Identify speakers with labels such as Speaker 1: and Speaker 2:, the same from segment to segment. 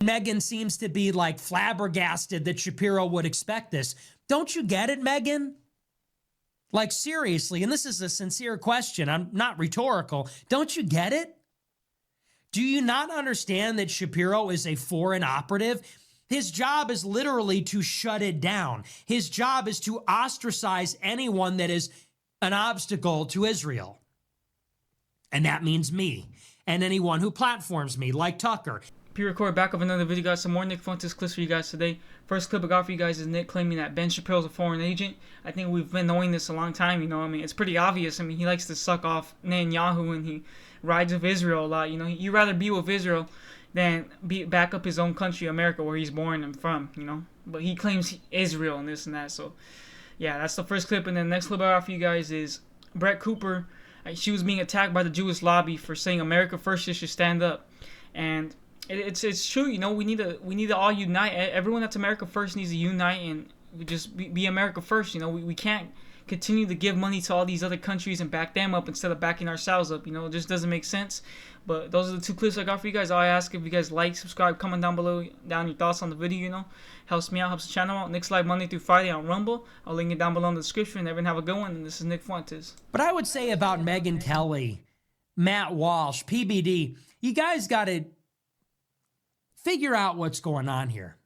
Speaker 1: Meghan seems to be like flabbergasted that Shapiro would expect this. Don't you get it, Meghan? Like seriously, and this is a sincere question, I'm not rhetorical. Don't you get it? Do you not understand that Shapiro is a foreign operative? His job is literally to shut it down. His job is to ostracize anyone that is an obstacle to Israel. And that means me and anyone who platforms me, like Tucker.
Speaker 2: Pre-record back of another video, guys. Some more Nick Fuentes clips for you guys today. First clip I got for you guys is Nick claiming that Ben Shapiro is a foreign agent. I think we've been knowing this a long time, you know. I mean, it's pretty obvious. I mean, he likes to suck off Netanyahu and he rides with Israel a lot. You know, he'd rather be with Israel than back up his own country, America, where he's born and from, you know. But he claims Israel and this and that. So, yeah, that's the first clip. And then the next clip I got for you guys is Brett Cooper. She was being attacked by the Jewish lobby for saying America first should stand up. And it's true, you know. We need to all unite. Everyone that's America first needs to unite and just be America first. You know, we can't continue to give money to all these other countries and back them up instead of backing ourselves up. You know, it just doesn't make sense. But those are the two clips I got for you guys. All I ask, if you guys like, subscribe, comment down below your thoughts on the video. You know, helps me out, helps the channel out. Nick's live Monday through Friday on Rumble. I'll link it down below in the description. Everyone have a good one. And this is Nick Fuentes.
Speaker 1: But I would say about Megyn Kelly, Matt Walsh, PBD, you guys got to figure out what's going on here.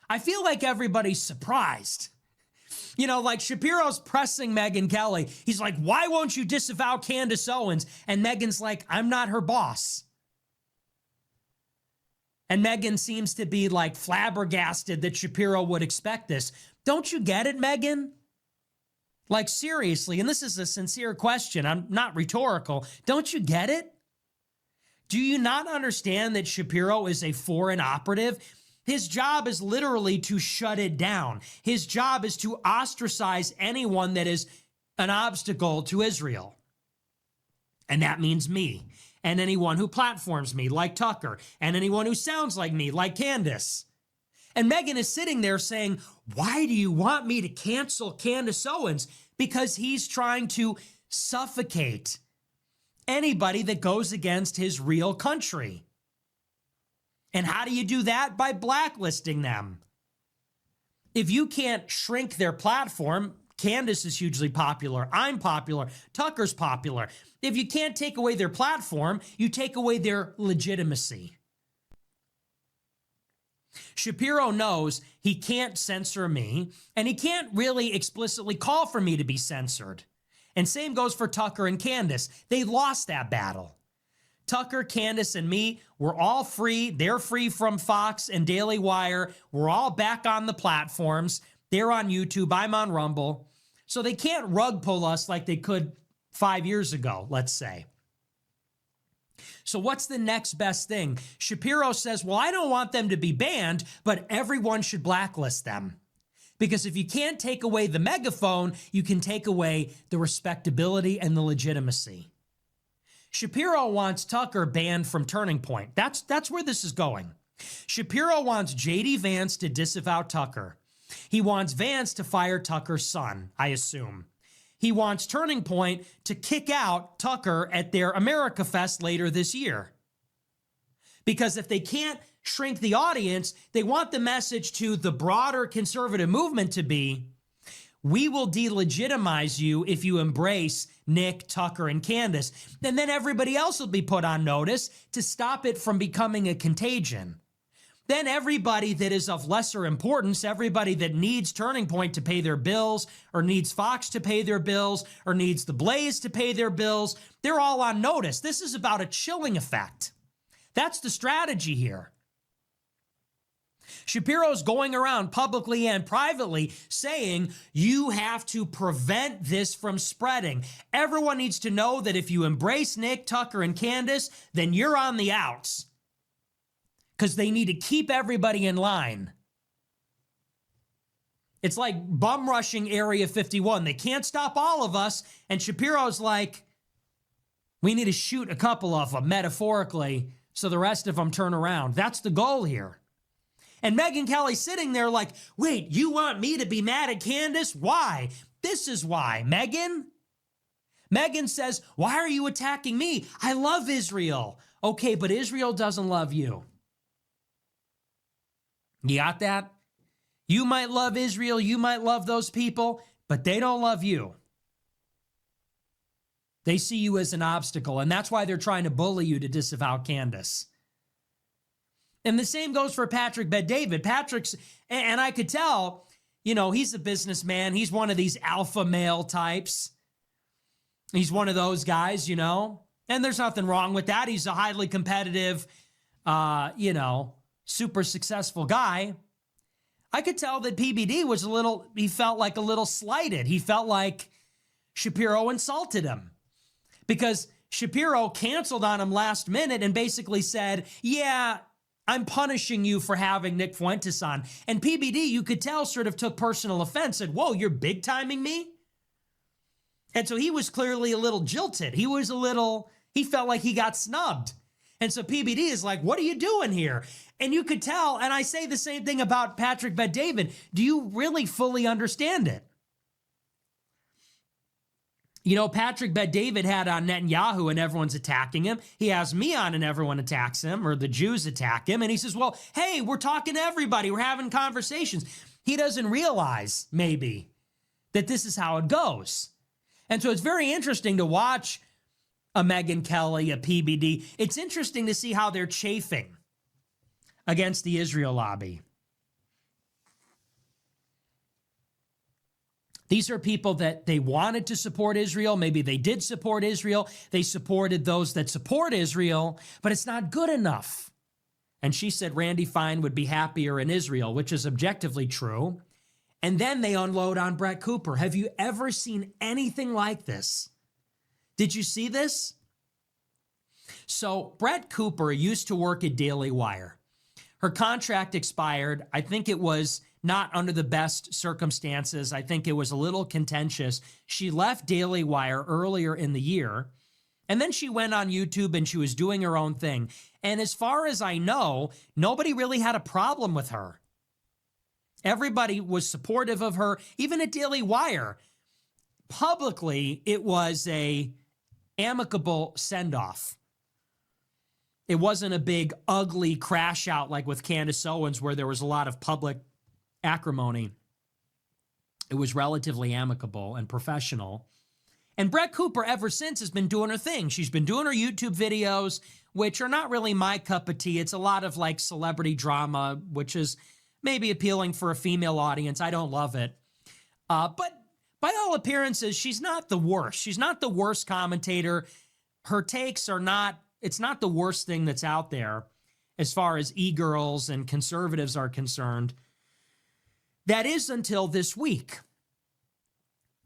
Speaker 1: I feel like everybody's surprised. You know, like Shapiro's pressing Megyn Kelly. He's like, why won't you disavow Candace Owens? And Megyn's like, I'm not her boss. And Megyn seems to be like flabbergasted that Shapiro would expect this. Don't you get it, Megyn? Like seriously, and this is a sincere question, I'm not rhetorical. Don't you get it? Do you not understand that Shapiro is a foreign operative? His job is literally to shut it down. His job is to ostracize anyone that is an obstacle to Israel. And that means me and anyone who platforms me, like Tucker, and anyone who sounds like me, like Candace. And Megyn is sitting there saying, why do you want me to cancel Candace Owens? Because he's trying to suffocate anybody that goes against his real country. And how do you do that? By blacklisting them. If you can't shrink their platform, Candace is hugely popular, I'm popular, Tucker's popular. If you can't take away their platform, you take away their legitimacy. Shapiro knows he can't censor me, and he can't really explicitly call for me to be censored. And same goes for Tucker and Candace. They lost that battle. Tucker, Candace, and me, we're all free. They're free from Fox and Daily Wire. We're all back on the platforms. They're on YouTube. I'm on Rumble. So they can't rug pull us like they could 5 years ago, let's say. So what's the next best thing? Shapiro says, well, I don't want them to be banned, but everyone should blacklist them. Because if you can't take away the megaphone, you can take away the respectability and the legitimacy. Shapiro wants Tucker banned from Turning Point. That's where this is going. Shapiro wants J.D. Vance to disavow Tucker. He wants Vance to fire Tucker's son, I assume. He wants Turning Point to kick out Tucker at their America Fest later this year. Because if they can't shrink the audience, they want the message to the broader conservative movement to be, we will delegitimize you if you embrace Nick, Tucker, and Candace. And then everybody else will be put on notice to stop it from becoming a contagion. Then everybody that is of lesser importance, everybody that needs Turning Point to pay their bills, or needs Fox to pay their bills, or needs The Blaze to pay their bills, they're all on notice. This is about a chilling effect. That's the strategy here. Shapiro's going around publicly and privately saying you have to prevent this from spreading. Everyone needs to know that if you embrace Nick, Tucker, and Candace, then you're on the outs. Because they need to keep everybody in line. It's like bum rushing Area 51. They can't stop all of us. And Shapiro's like, we need to shoot a couple of them, metaphorically, so the rest of them turn around. That's the goal here. And Megyn Kelly's sitting there like, wait, you want me to be mad at Candace? Why? This is why. Megyn? Megyn says, why are you attacking me? I love Israel. Okay, but Israel doesn't love you. You got that? You might love Israel, you might love those people, but they don't love you. They see you as an obstacle, and that's why they're trying to bully you to disavow Candace. And the same goes for Patrick Bet-David. Patrick's, and I could tell, he's a businessman. He's one of these alpha male types. He's one of those guys, and there's nothing wrong with that. He's a highly competitive, super successful guy. I could tell that PBD was he felt like a little slighted. He felt like Shapiro insulted him because Shapiro canceled on him last minute and basically said, yeah, I'm punishing you for having Nick Fuentes on. And PBD, you could tell, sort of took personal offense, said, whoa, you're big timing me? And so he was clearly a little jilted. He felt like he got snubbed. And so PBD is like, what are you doing here? And you could tell, and I say the same thing about Patrick Bet-David. Do you really fully understand it? Patrick Bet-David had on Netanyahu and everyone's attacking him. He has me on and everyone attacks him, or the Jews attack him. And he says, well, hey, we're talking to everybody. We're having conversations. He doesn't realize, maybe, that this is how it goes. And so it's very interesting to watch a Megyn Kelly, a PBD. It's interesting to see how they're chafing against the Israel lobby. These are people that they wanted to support Israel. Maybe they did support Israel. They supported those that support Israel, but it's not good enough. And she said Randy Fine would be happier in Israel, which is objectively true. And then they unload on Brett Cooper. Have you ever seen anything like this? Did you see this? So Brett Cooper used to work at Daily Wire. Her contract expired. I think it was not under the best circumstances. I think it was a little contentious. She left Daily Wire earlier in the year, and then she went on YouTube and she was doing her own thing. And as far as I know, nobody really had a problem with her. Everybody was supportive of her, even at Daily Wire. Publicly, it was a amicable send-off. It wasn't a big, ugly crash out like with Candace Owens, where there was a lot of public acrimony. It was relatively amicable and professional. And Brett Cooper, ever since, has been doing her thing. She's been doing her YouTube videos, which are not really my cup of tea. It's a lot of like celebrity drama, which is maybe appealing for a female audience. I don't love it. But by all appearances, she's not the worst. She's not the worst commentator. Her takes are not, it's not the worst thing that's out there as far as e-girls and conservatives are concerned. That is until this week.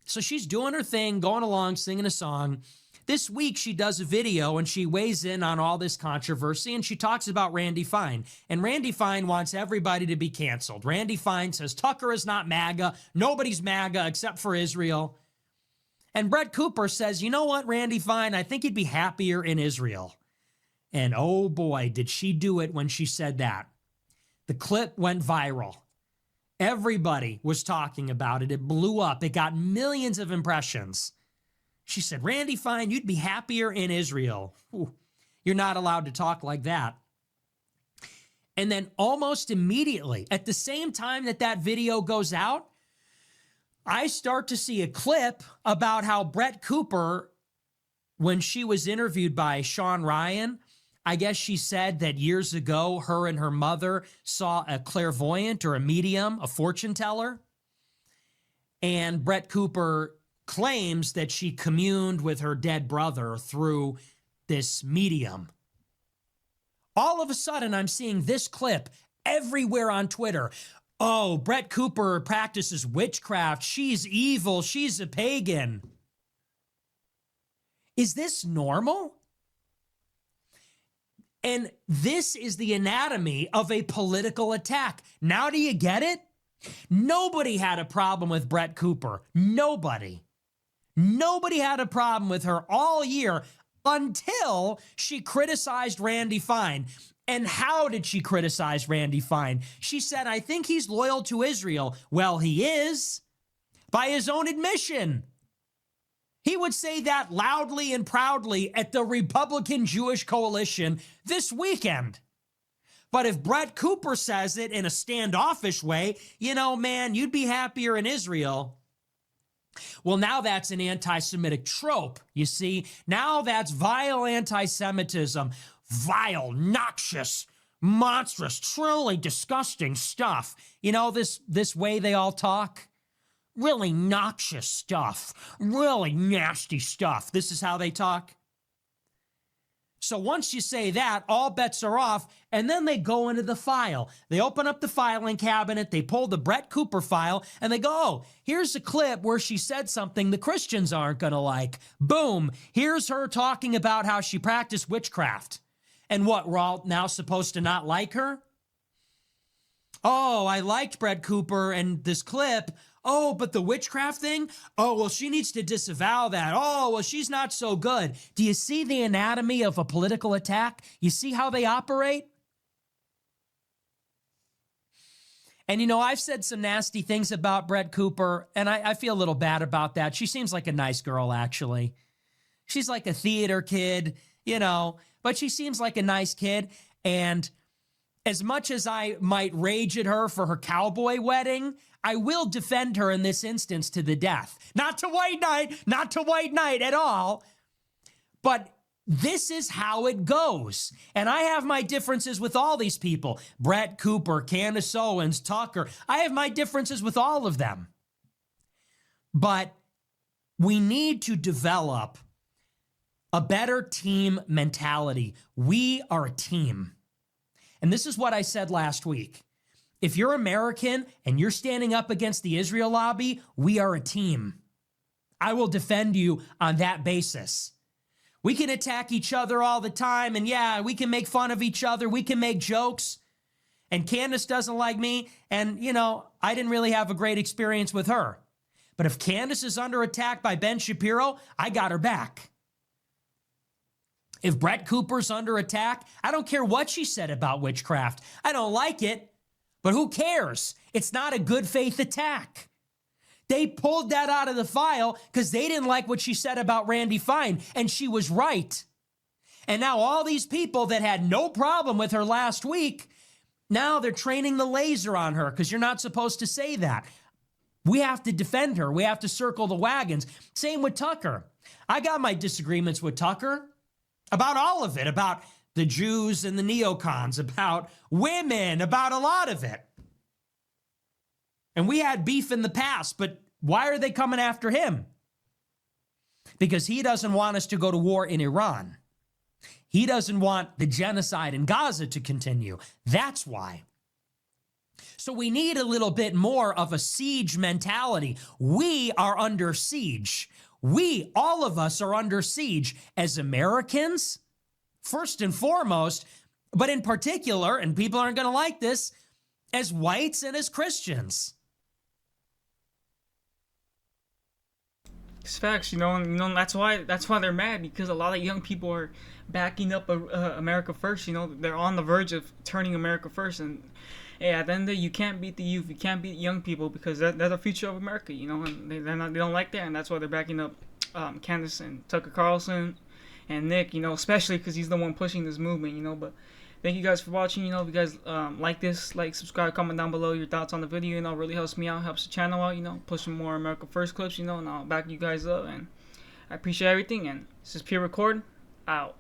Speaker 1: So she's doing her thing, going along, singing a song. This week, she does a video and she weighs in on all this controversy and she talks about Randy Fine. And Randy Fine wants everybody to be canceled. Randy Fine says Tucker is not MAGA. Nobody's MAGA except for Israel. And Brett Cooper says, you know what, Randy Fine, I think you'd be happier in Israel. And oh boy, did she do it when she said that. The clip went viral. Everybody was talking about it. It blew up. It got millions of impressions. She said, Randy Fine, you'd be happier in Israel. Ooh, you're not allowed to talk like that. And then almost immediately, at the same time that that video goes out, I start to see a clip about how Brett Cooper, when she was interviewed by Sean Ryan, I guess she said that years ago, her and her mother saw a clairvoyant or a medium, a fortune teller. And Brett Cooper claims that she communed with her dead brother through this medium. All of a sudden, I'm seeing this clip everywhere on Twitter. Oh, Brett Cooper practices witchcraft. She's evil. She's a pagan. Is this normal? And this is the anatomy of a political attack. Now do you get it? Nobody had a problem with Brett Cooper. Nobody. Nobody had a problem with her all year until she criticized Randy Fine. And how did she criticize Randy Fine? She said, I think he's loyal to Israel. Well, he is, by his own admission. He would say that loudly and proudly at the Republican Jewish Coalition this weekend. But if Brett Cooper says it in a standoffish way, you know, man, you'd be happier in Israel. Well, now that's an anti-Semitic trope, you see. Now that's vile anti-Semitism, vile, noxious, monstrous, truly disgusting stuff. You know, this way they all talk? Really noxious stuff, really nasty stuff. This is how they talk. So once you say that, all bets are off, and then they go into the file. They open up the filing cabinet, they pull the Brett Cooper file, and they go, oh, here's a clip where she said something the Christians aren't going to like. Boom, here's her talking about how she practiced witchcraft. And what, we're all now supposed to not like her? Oh, I liked Brett Cooper and this clip. Oh, but the witchcraft thing? Oh, well, she needs to disavow that. Oh, well, she's not so good. Do you see the anatomy of a political attack? You see how they operate? And, you know, I've said some nasty things about Brett Cooper, and I feel a little bad about that. She seems like a nice girl, actually. She's like a theater kid, you know, but she seems like a nice kid. And as much as I might rage at her for her cowboy wedding, I will defend her in this instance to the death. Not to white knight at all. But this is how it goes. And I have my differences with all these people. Brett Cooper, Candace Owens, Tucker. I have my differences with all of them. But we need to develop a better team mentality. We are a team. And this is what I said last week. If you're American and you're standing up against the Israel lobby, we are a team. I will defend you on that basis. We can attack each other all the time, and yeah, we can make fun of each other. We can make jokes. And Candace doesn't like me, and, you know, I didn't really have a great experience with her. But if Candace is under attack by Ben Shapiro, I got her back. If Brett Cooper's under attack, I don't care what she said about witchcraft. I don't like it. But who cares? It's not a good faith attack. They pulled that out of the file because they didn't like what she said about Randy Fine, and she was right. And now all these people that had no problem with her last week, now they're training the laser on her because you're not supposed to say that. We have to defend her. We have to circle the wagons. Same with Tucker. I got my disagreements with Tucker about all of it, about the Jews and the neocons, about women, about a lot of it. And we had beef in the past, but why are they coming after him? Because he doesn't want us to go to war in Iran. He doesn't want the genocide in Gaza to continue. That's why. So we need a little bit more of a siege mentality. We are under siege. We, all of us, are under siege as Americans, first and foremost, but in particular, and people aren't going to like this, as whites and as Christians.
Speaker 2: It's facts, and that's why they're mad, because a lot of young people are backing up America First. They're on the verge of turning America first, and hey, at the end of the day, you can't beat the youth, you can't beat young people, because they're the future of America. And they don't like that, and that's why they're backing up Candace and Tucker Carlson and Nick. Especially because he's the one pushing this movement. But thank you guys for watching. If you guys like this, subscribe, comment down below your thoughts on the video. It really helps me out, helps the channel out. Pushing more America First clips. And I'll back you guys up. And I appreciate everything. And this is Pure Record out.